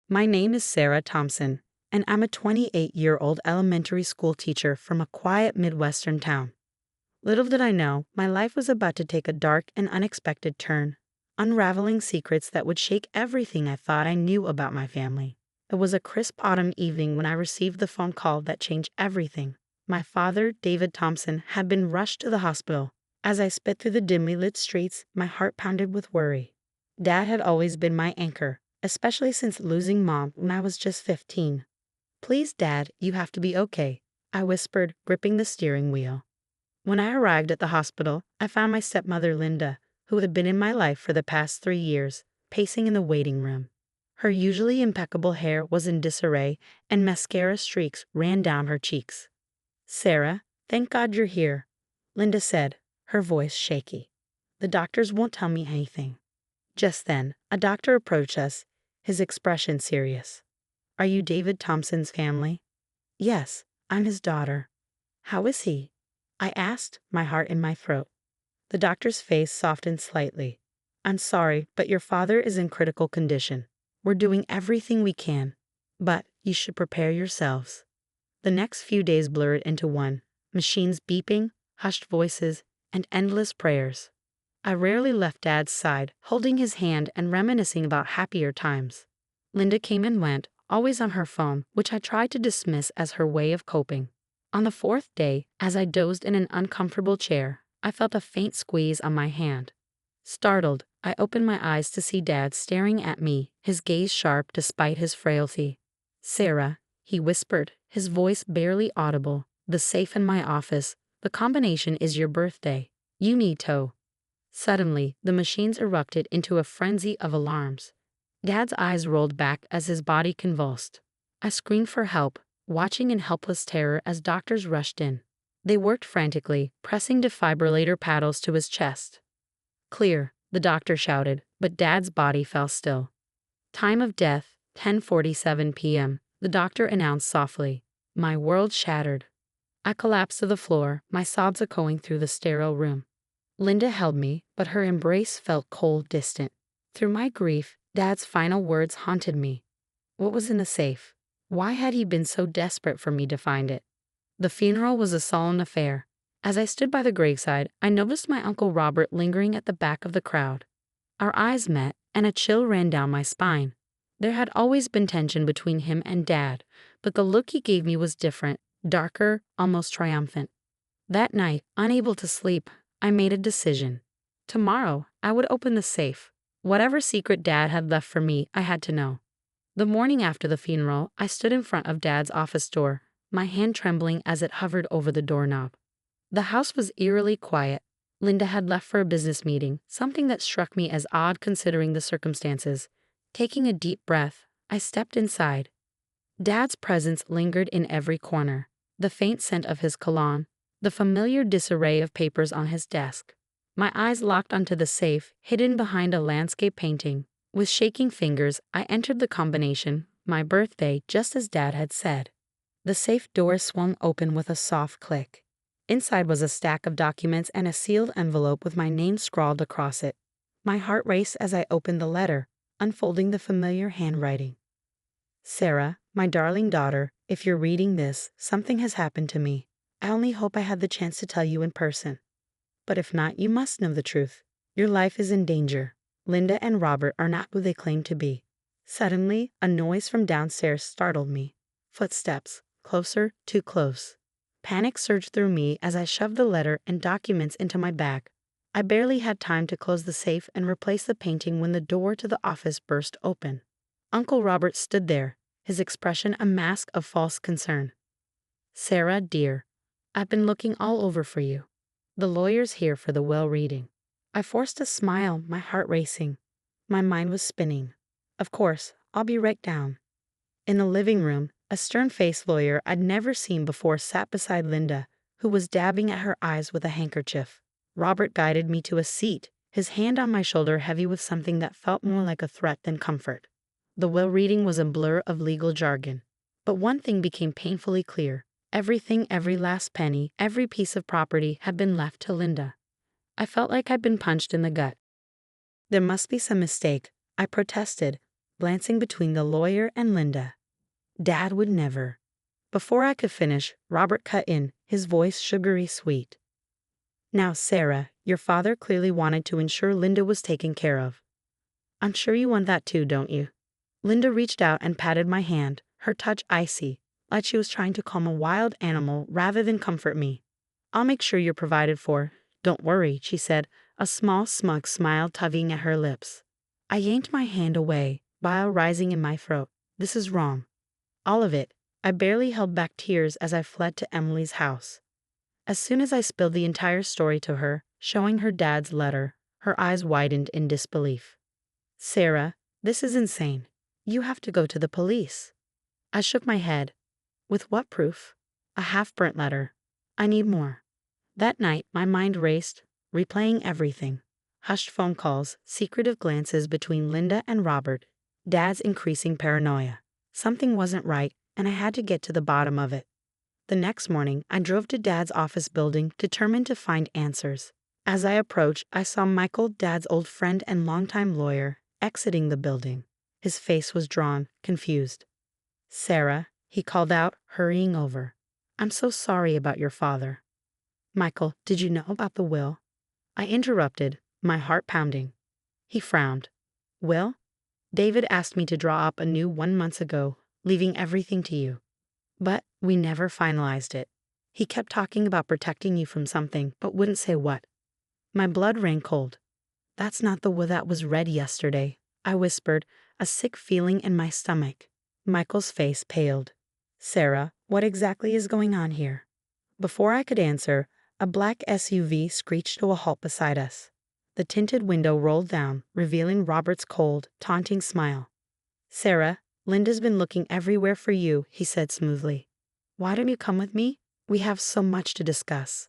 My name is Sarah Thompson, and I'm a 28-year-old elementary school teacher from a quiet Midwestern town. Little did I know, my life was about to take a dark and unexpected turn, unraveling secrets that would shake everything I thought I knew about my family. It was a crisp autumn evening when I received the phone call that changed everything. My father, David Thompson, had been rushed to the hospital. As I sped through the dimly lit streets, my heart pounded with worry. Dad had always been my anchor, especially since losing Mom when I was just 15. "Please, Dad, you have to be okay," I whispered, gripping the steering wheel. When I arrived at the hospital, I found my stepmother Linda, who had been in my life for the past 3 years, pacing in the waiting room. Her usually impeccable hair was in disarray, and mascara streaks ran down her cheeks. "Sarah, thank God you're here," Linda said, her voice shaky. "The doctors won't tell me anything." Just then, a doctor approached us, his expression serious. "Are you David Thompson's family?" "Yes, I'm his daughter." "How is he?" I asked, my heart in my throat. The doctor's face softened slightly. "I'm sorry, but your father is in critical condition. We're doing everything we can, but you should prepare yourselves." The next few days blurred into one, machines beeping, hushed voices, and endless prayers. I rarely left Dad's side, holding his hand and reminiscing about happier times. Linda came and went, always on her phone, which I tried to dismiss as her way of coping. On the fourth day, as I dozed in an uncomfortable chair, I felt a faint squeeze on my hand. Startled, I opened my eyes to see Dad staring at me, his gaze sharp despite his frailty. "Sarah," he whispered, his voice barely audible, "the safe in my office. The combination is your birthday. You need to." Suddenly, the machines erupted into a frenzy of alarms. Dad's eyes rolled back as his body convulsed. I screamed for help, watching in helpless terror as doctors rushed in. They worked frantically, pressing defibrillator paddles to his chest. "Clear," the doctor shouted, but Dad's body fell still. "Time of death, 10:47 p.m., the doctor announced softly. My world shattered. I collapsed to the floor, my sobs echoing through the sterile room. Linda held me, but her embrace felt cold, distant. Through my grief, Dad's final words haunted me. What was in the safe? Why had he been so desperate for me to find it? The funeral was a solemn affair. As I stood by the graveside, I noticed my Uncle Robert lingering at the back of the crowd. Our eyes met, and a chill ran down my spine. There had always been tension between him and Dad, but the look he gave me was different, darker, almost triumphant. That night, unable to sleep, I made a decision. Tomorrow, I would open the safe. Whatever secret Dad had left for me, I had to know. The morning after the funeral, I stood in front of Dad's office door, my hand trembling as it hovered over the doorknob. The house was eerily quiet. Linda had left for a business meeting, something that struck me as odd considering the circumstances. Taking a deep breath, I stepped inside. Dad's presence lingered in every corner, the faint scent of his cologne, the familiar disarray of papers on his desk. My eyes locked onto the safe, hidden behind a landscape painting. With shaking fingers, I entered the combination, my birthday, just as Dad had said. The safe door swung open with a soft click. Inside was a stack of documents and a sealed envelope with my name scrawled across it. My heart raced as I opened the letter, unfolding the familiar handwriting. "Sarah, my darling daughter, if you're reading this, something has happened to me. I only hope I had the chance to tell you in person. But if not, you must know the truth. Your life is in danger. Linda and Robert are not who they claim to be." Suddenly, a noise from downstairs startled me. Footsteps, closer, too close. Panic surged through me as I shoved the letter and documents into my bag. I barely had time to close the safe and replace the painting when the door to the office burst open. Uncle Robert stood there, his expression a mask of false concern. "Sarah, dear, I've been looking all over for you. The lawyer's here for the will reading." I forced a smile, my heart racing. My mind was spinning. "Of course, I'll be right down." In the living room, a stern-faced lawyer I'd never seen before sat beside Linda, who was dabbing at her eyes with a handkerchief. Robert guided me to a seat, his hand on my shoulder heavy with something that felt more like a threat than comfort. The will reading was a blur of legal jargon. But one thing became painfully clear. Everything, every last penny, every piece of property had been left to Linda. I felt like I'd been punched in the gut. "There must be some mistake," I protested, glancing between the lawyer and Linda. Dad would never. Before I could finish, Robert cut in, his voice sugary sweet. Now, Sarah, your father clearly wanted to ensure Linda was taken care of. I'm sure you want that too, don't you? Linda reached out and patted my hand, her touch icy, like she was trying to calm a wild animal rather than comfort me. I'll make sure you're provided for. Don't worry, she said, a small smug smile tugging at her lips. I yanked my hand away, bile rising in my throat. This is wrong. All of it. I barely held back tears as I fled to Emily's house. As soon as I spilled the entire story to her, showing her dad's letter, her eyes widened in disbelief. Sarah, this is insane. You have to go to the police. I shook my head. With what proof? A half-burnt letter. I need more. That night, my mind raced, replaying everything. Hushed phone calls, secretive glances between Linda and Robert, Dad's increasing paranoia. Something wasn't right, and I had to get to the bottom of it. The next morning, I drove to Dad's office building, determined to find answers. As I approached, I saw Michael, Dad's old friend and longtime lawyer, exiting the building. His face was drawn, confused. Sarah, he called out, hurrying over. I'm so sorry about your father. Michael, did you know about the will? I interrupted, my heart pounding. He frowned. Will? David asked me to draw up a new 1 month ago, leaving everything to you. But we never finalized it. He kept talking about protecting you from something, but wouldn't say what. My blood ran cold. That's not the will that was read yesterday, I whispered, a sick feeling in my stomach. Michael's face paled. Sarah, what exactly is going on here? Before I could answer, a black SUV screeched to a halt beside us. The tinted window rolled down, revealing Robert's cold, taunting smile. Sarah, Linda's been looking everywhere for you, he said smoothly. Why don't you come with me? We have so much to discuss.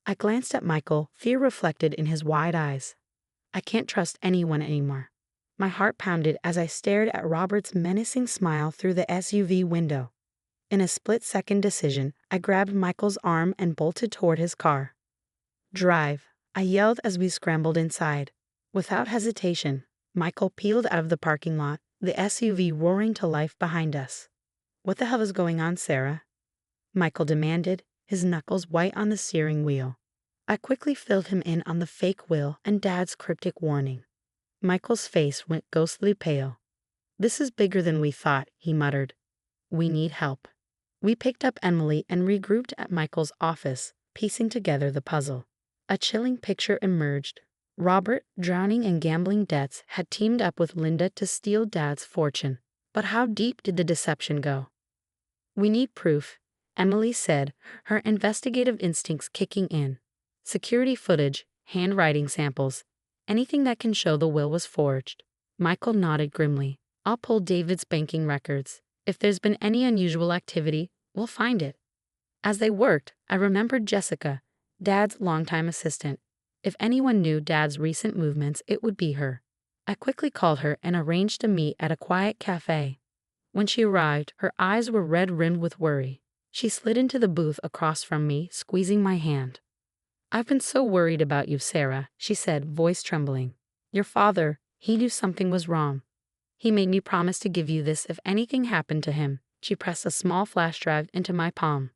I glanced at Michael, fear reflected in his wide eyes. I can't trust anyone anymore. My heart pounded as I stared at Robert's menacing smile through the SUV window. In a split-second decision, I grabbed Michael's arm and bolted toward his car. Drive, I yelled as we scrambled inside. Without hesitation, Michael peeled out of the parking lot, the SUV roaring to life behind us. What the hell is going on, Sarah? Michael demanded, his knuckles white on the steering wheel. I quickly filled him in on the fake will and Dad's cryptic warning. Michael's face went ghostly pale. This is bigger than we thought, he muttered. We need help. We picked up Emily and regrouped at Michael's office, piecing together the puzzle. A chilling picture emerged. Robert, drowning in gambling debts, had teamed up with Linda to steal Dad's fortune. But how deep did the deception go? We need proof, Emily said, her investigative instincts kicking in. Security footage, handwriting samples, anything that can show the will was forged. Michael nodded grimly. I'll pull David's banking records. If there's been any unusual activity, we'll find it. As they worked, I remembered Jessica, Dad's longtime assistant. If anyone knew Dad's recent movements, it would be her. I quickly called her and arranged to meet at a quiet cafe. When she arrived, her eyes were red-rimmed with worry. She slid into the booth across from me, squeezing my hand. I've been so worried about you, Sarah, she said, voice trembling. Your father, he knew something was wrong. He made me promise to give you this if anything happened to him. She pressed a small flash drive into my palm.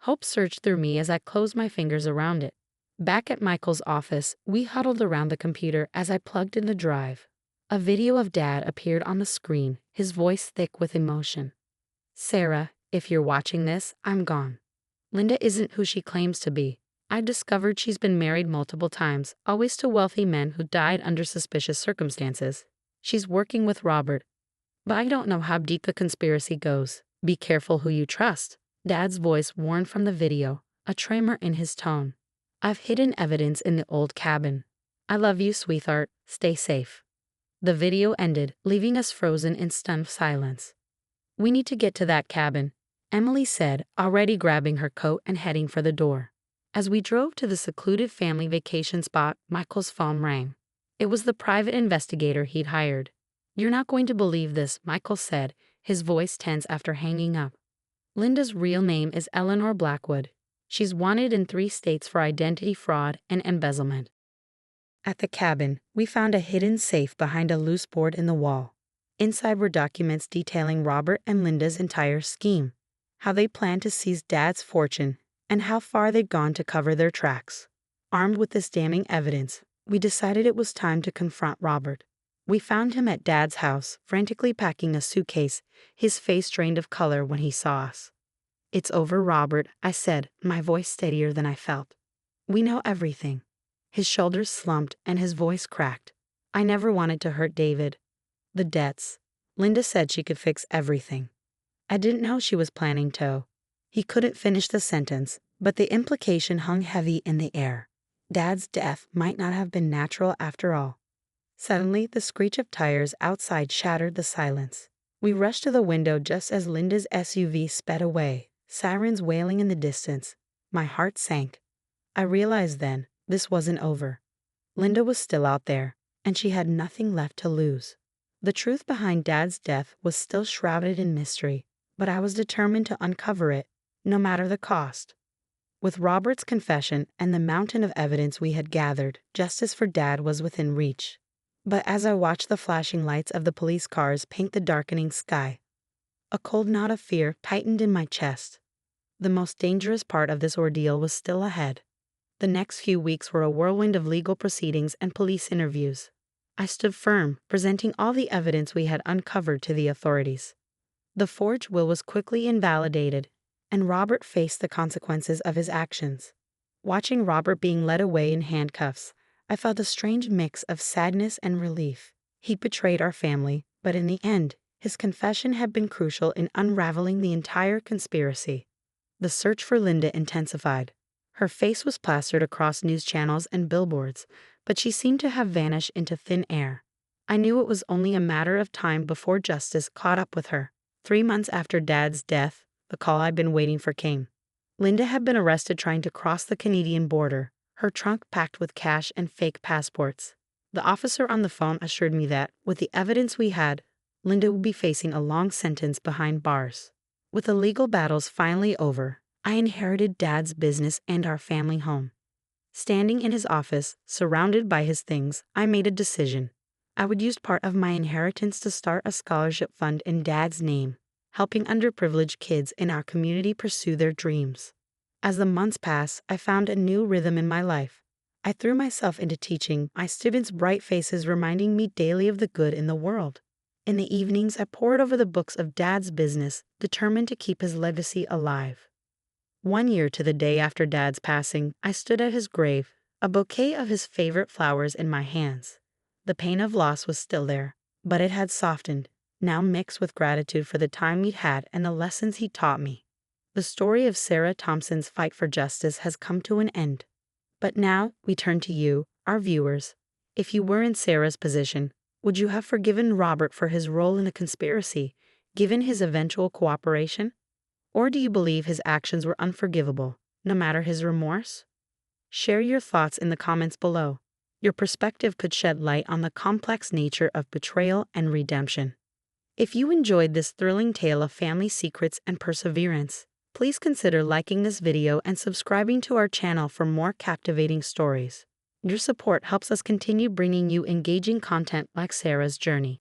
Hope surged through me as I closed my fingers around it. Back at Michael's office, we huddled around the computer as I plugged in the drive. A video of Dad appeared on the screen, his voice thick with emotion. Sarah, if you're watching this, I'm gone. Linda isn't who she claims to be. I've discovered she's been married multiple times, always to wealthy men who died under suspicious circumstances. She's working with Robert. But I don't know how deep the conspiracy goes. Be careful who you trust. Dad's voice warned from the video, a tremor in his tone. I've hidden evidence in the old cabin. I love you, sweetheart. Stay safe. The video ended, leaving us frozen in stunned silence. We need to get to that cabin, Emily said, already grabbing her coat and heading for the door. As we drove to the secluded family vacation spot, Michael's phone rang. It was the private investigator he'd hired. You're not going to believe this, Michael said, his voice tense after hanging up. Linda's real name is Eleanor Blackwood. She's wanted in 3 states for identity fraud and embezzlement. At the cabin, we found a hidden safe behind a loose board in the wall. Inside were documents detailing Robert and Linda's entire scheme, how they planned to seize Dad's fortune, and how far they'd gone to cover their tracks. Armed with this damning evidence, we decided it was time to confront Robert. We found him at Dad's house, frantically packing a suitcase, his face drained of color when he saw us. "It's over, Robert," I said, my voice steadier than I felt. "We know everything." His shoulders slumped and his voice cracked. "I never wanted to hurt David. The debts. Linda said she could fix everything. I didn't know she was planning to." He couldn't finish the sentence, but the implication hung heavy in the air. Dad's death might not have been natural after all. Suddenly, the screech of tires outside shattered the silence. We rushed to the window just as Linda's SUV sped away, sirens wailing in the distance. My heart sank. I realized then, this wasn't over. Linda was still out there, and she had nothing left to lose. The truth behind Dad's death was still shrouded in mystery, but I was determined to uncover it, no matter the cost. With Robert's confession and the mountain of evidence we had gathered, justice for Dad was within reach. But as I watched the flashing lights of the police cars paint the darkening sky, a cold knot of fear tightened in my chest. The most dangerous part of this ordeal was still ahead. The next few weeks were a whirlwind of legal proceedings and police interviews. I stood firm, presenting all the evidence we had uncovered to the authorities. The forged will was quickly invalidated, and Robert faced the consequences of his actions. Watching Robert being led away in handcuffs, I felt a strange mix of sadness and relief. He betrayed our family, but in the end, his confession had been crucial in unraveling the entire conspiracy. The search for Linda intensified. Her face was plastered across news channels and billboards, but she seemed to have vanished into thin air. I knew it was only a matter of time before justice caught up with her. 3 months after Dad's death, the call I'd been waiting for came. Linda had been arrested trying to cross the Canadian border, her trunk packed with cash and fake passports. The officer on the phone assured me that, with the evidence we had, Linda would be facing a long sentence behind bars. With the legal battles finally over, I inherited Dad's business and our family home. Standing in his office, surrounded by his things, I made a decision. I would use part of my inheritance to start a scholarship fund in Dad's name, helping underprivileged kids in our community pursue their dreams. As the months passed, I found a new rhythm in my life. I threw myself into teaching, my students' bright faces reminding me daily of the good in the world. In the evenings, I pored over the books of Dad's business, determined to keep his legacy alive. 1 year to the day after Dad's passing, I stood at his grave, a bouquet of his favorite flowers in my hands. The pain of loss was still there, but it had softened, now mixed with gratitude for the time we'd had and the lessons he taught me. The story of Sarah Thompson's fight for justice has come to an end. But now we turn to you, our viewers. If you were in Sarah's position, would you have forgiven Robert for his role in the conspiracy, given his eventual cooperation? Or do you believe his actions were unforgivable, no matter his remorse? Share your thoughts in the comments below. Your perspective could shed light on the complex nature of betrayal and redemption. If you enjoyed this thrilling tale of family secrets and perseverance, please consider liking this video and subscribing to our channel for more captivating stories. Your support helps us continue bringing you engaging content like Sarah's journey.